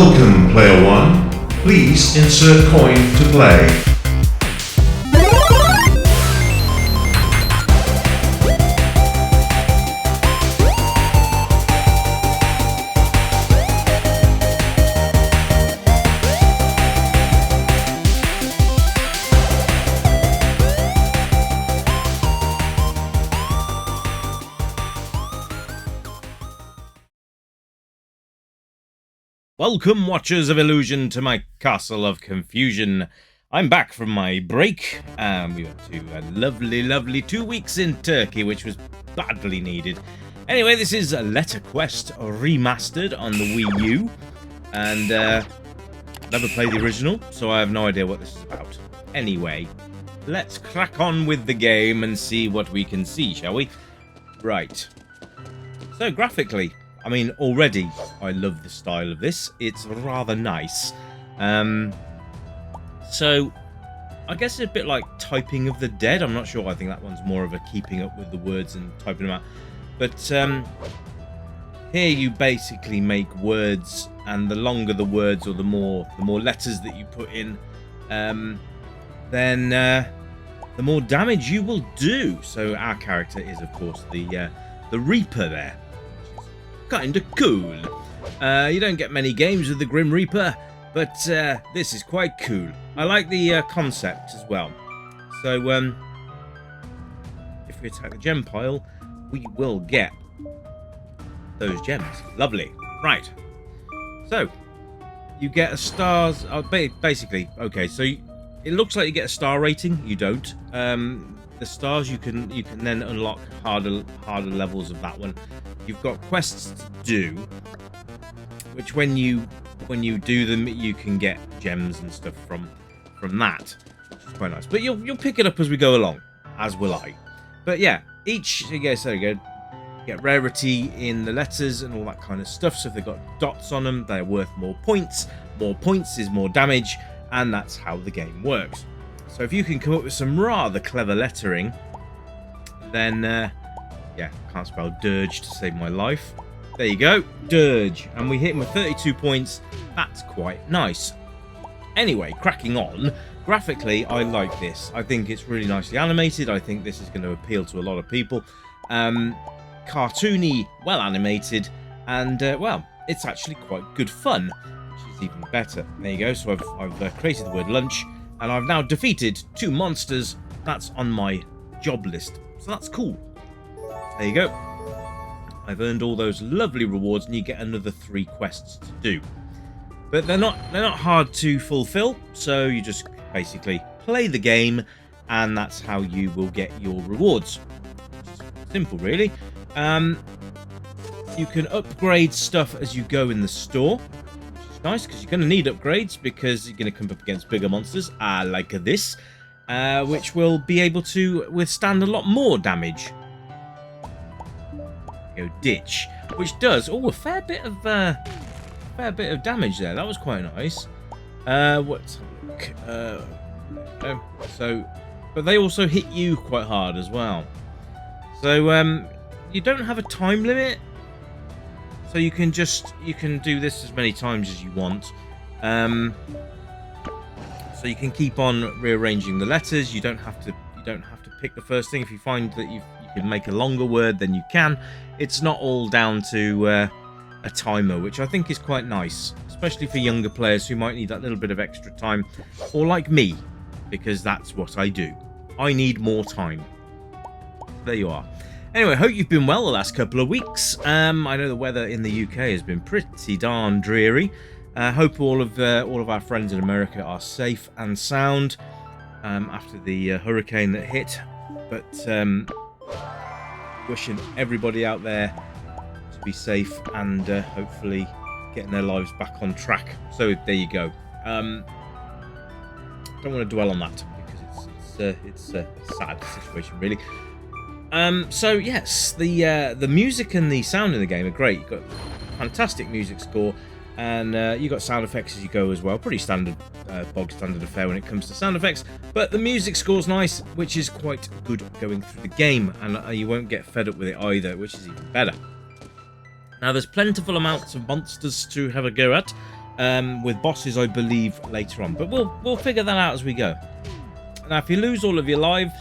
Welcome, Player 1. Please insert coin to play. Welcome, Watchers of Illusion, to my Castle of Confusion. I'm back from my break. We went to a lovely 2 weeks in Turkey, which was badly needed. Anyway, this is Letter Quest Remastered on the Wii U. And never played the original, so I have no idea what this is about. Anyway, let's crack on with the game and see what we can see, shall we? Right. So, graphically, I mean, already I love the style of this. It's rather nice. So, I guess it's a bit like Typing of the Dead. I'm not sure. I think that one's more of a keeping up with the words and typing them out. But here you basically make words, and the longer the words or the more letters that you put in, then the more damage you will do. So our character is, of course, the Reaper there. Kinda cool. You don't get many games with the Grim Reaper, but this is quite cool. I like the concept as well. So, if we attack the gem pile, we will get those gems. Lovely. Right. So, you get a stars. Basically, okay. So it looks like you get a star rating. You don't. The stars you can then unlock harder levels of that one. You've got quests to do, which when you do them, you can get gems and stuff from that, which is quite nice. But you'll pick it up as we go along, as will I. But yeah, each you get rarity in the letters and all that kind of stuff. So if they've got dots on them, they're worth more points. More points is more damage, and that's how the game works. So if you can come up with some rather clever lettering, then yeah, can't spell dirge to save my life. There you go, dirge. And we hit him with 32 points. That's quite nice. Anyway, cracking on. Graphically, I like this. I think it's really nicely animated. I think this is going to appeal to a lot of people. Cartoony, well animated, and well, it's actually quite good fun, which is even better. There you go. So I've created the word lunch, and I've now defeated 2 monsters. That's on my job list. So that's cool. There you go. I've earned all those lovely rewards, and you get another 3 quests to do. But they're not hard to fulfill, so you just basically play the game, and that's how you will get your rewards. Simple, really. You can upgrade stuff as you go in the store, which is nice because you're going to need upgrades because you're going to come up against bigger monsters, like this, which will be able to withstand a lot more damage. Go ditch, which does a fair bit of damage there. That was quite nice. Let's have a look. So, but they also hit you quite hard as well. So you don't have a time limit, so you can do this as many times as you want. So you can keep on rearranging the letters. You don't have to pick the first thing. If you find that you can make a longer word, then you can. It's not all down to a timer, which I think is quite nice, especially for younger players who might need that little bit of extra time, or like me, because that's what I do. I need more time. There you are. Anyway, hope you've been well the last couple of weeks. I know the weather in the UK has been pretty darn dreary. Hope all of our friends in America are safe and sound after the hurricane that hit. But wishing everybody out there to be safe and hopefully getting their lives back on track. So there you go. Don't want to dwell on that because it's a sad situation, really. So yes, the music and the sound in the game are great. You've got fantastic music score, and you got sound effects as you go as well. Pretty standard, bog standard affair when it comes to sound effects, but the music score's nice, which is quite good going through the game, and you won't get fed up with it either, which is even better. Now there's plentiful amounts of monsters to have a go at. with bosses, I believe, later on. But we'll figure that out as we go. Now, if you lose all of your lives,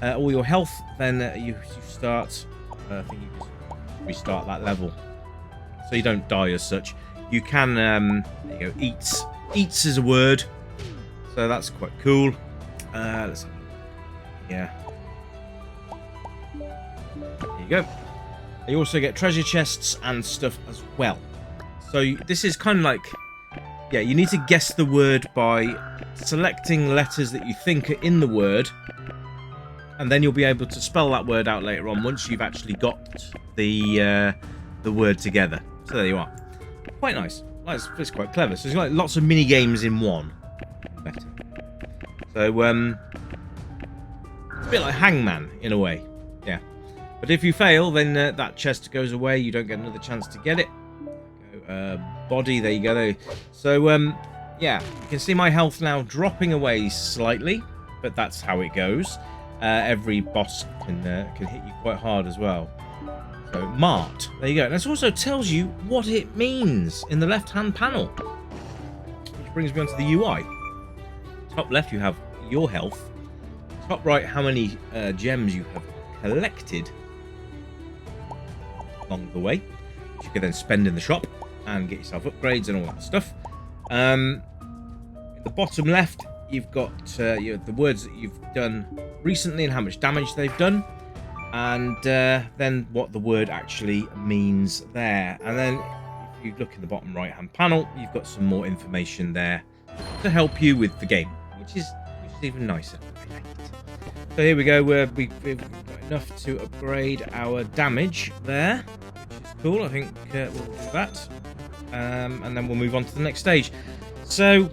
all your health, then you start. I think you just restart that level, so you don't die as such. You can, there you go. Eats is a word, so that's quite cool. Let's, yeah. There you go. You also get treasure chests and stuff as well. So this is kind of like, yeah, you need to guess the word by selecting letters that you think are in the word, and then you'll be able to spell that word out later on once you've actually got the word together. So there you are. Quite nice. It's quite clever. So there's like lots of mini games in one. So it's a bit like Hangman in a way. Yeah. But if you fail, then that chest goes away. You don't get another chance to get it. Body, there you go. So yeah, you can see my health now dropping away slightly, but that's how it goes. Every boss can hit you quite hard as well. So Mart, there you go. And this also tells you what it means in the left-hand panel, which brings me onto the UI. Top left, you have your health. Top right, how many gems you have collected along the way, which you can then spend in the shop and get yourself upgrades and all that stuff. In the bottom left, you've got the words that you've done recently and how much damage they've done, and then what the word actually means there. And then if you look in the bottom right hand panel, you've got some more information there to help you with the game, which is even nicer. So here we go. We've got enough to upgrade our damage there, which is cool. I think we'll do that, and then we'll move on to the next stage. So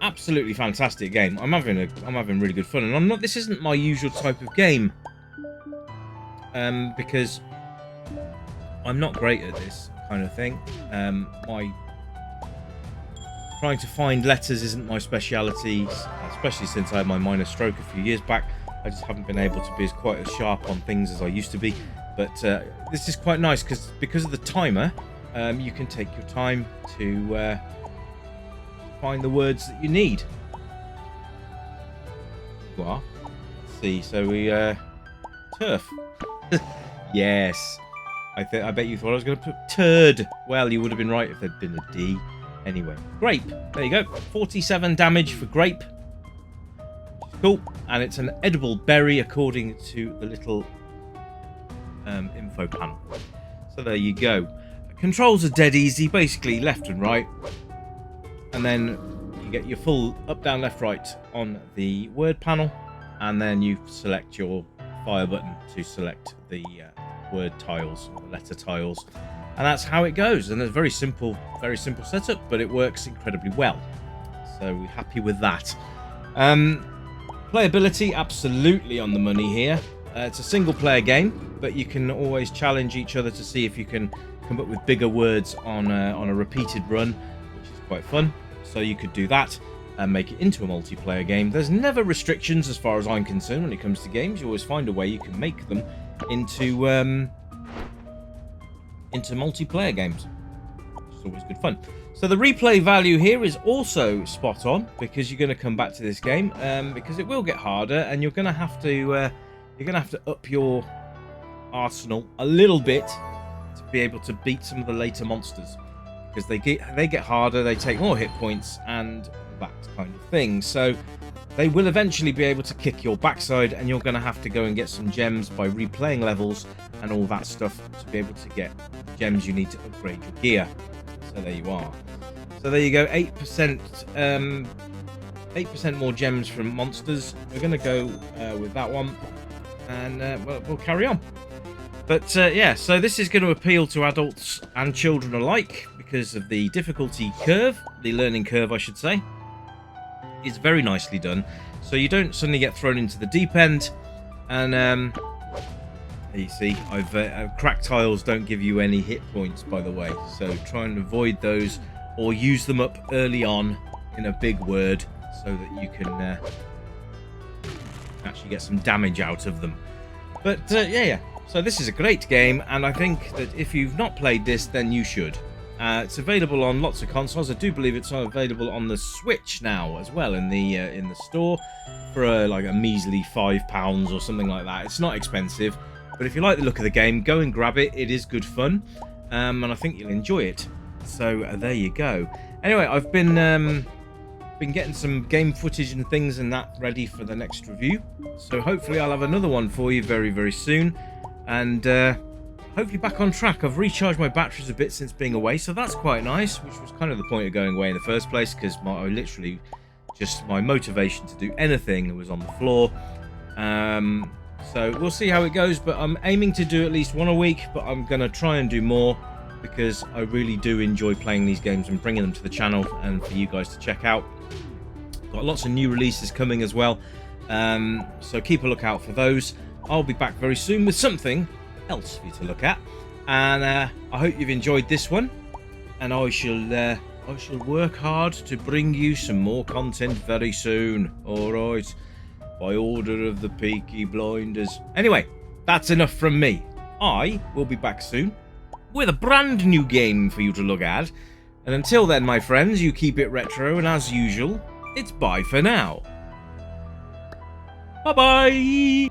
absolutely fantastic game. I'm having really good fun, and this isn't my usual type of game, because I'm not great at this kind of thing. Trying to find letters isn't my speciality, especially since I had my minor stroke a few years back. I just haven't been able to be quite as sharp on things as I used to be. But this is quite nice because of the timer, you can take your time to find the words that you need. Well, let's see. So we turf. Yes. I bet you thought I was going to put turd. Well, you would have been right if there'd been a D. Anyway, grape. There you go. 47 damage for grape. Which is cool. And it's an edible berry according to the little info panel. So there you go. Controls are dead easy, basically left and right. And then you get your full up, down, left, right on the word panel. And then you select your fire button to select the word tiles, or the letter tiles. And that's how it goes. And it's very simple setup, but it works incredibly well. So we're happy with that. Playability, absolutely on the money here. It's a single player game, but you can always challenge each other to see if you can come up with bigger words on a repeated run, which is quite fun. So you could do that and make it into a multiplayer game. There's never restrictions as far as I'm concerned when it comes to games. You always find a way you can make them into multiplayer games. It's always good fun. So the replay value here is also spot on, because you're going to come back to this game because it will get harder, and you're going to have to up your arsenal a little bit to be able to beat some of the later monsters, because they get harder, they take more hit points and that kind of thing. So they will eventually be able to kick your backside, and you're going to have to go and get some gems by replaying levels and all that stuff to be able to get gems you need to upgrade your gear. So there you are. So there you go, 8% 8% more gems from monsters. We're going to go with that one, and we'll carry on. But yeah, so this is going to appeal to adults and children alike because of the difficulty curve, the learning curve, I should say. It's very nicely done, so you don't suddenly get thrown into the deep end. And you see, cracked tiles don't give you any hit points, by the way, so try and avoid those or use them up early on in a big word so that you can actually get some damage out of them. But yeah, so this is a great game, and I think that if you've not played this, then you should. It's available on lots of consoles. I do believe it's available on the Switch now as well in the store for like a measly £5 or something like that. It's not expensive, but if you like the look of the game, go and grab it. It is good fun, and I think you'll enjoy it. So there you go. Anyway, I've been getting some game footage and things and that ready for the next review. So hopefully I'll have another one for you very, very soon, and hopefully back on track. I've recharged my batteries a bit since being away, so that's quite nice, which was kind of the point of going away in the first place, because I literally just my motivation to do anything was on the floor. So we'll see how it goes, but I'm aiming to do at least one a week, but I'm going to try and do more because I really do enjoy playing these games and bringing them to the channel and for you guys to check out. Got lots of new releases coming as well, so keep a lookout for those. I'll be back very soon with something else for you to look at, and I hope you've enjoyed this one, and I shall work hard to bring you some more content very soon. Alright, by order of the Peaky Blinders. Anyway, that's enough from me. I will be back soon with a brand new game for you to look at, and until then, my friends, you keep it retro, and as usual, it's bye for now. Bye bye.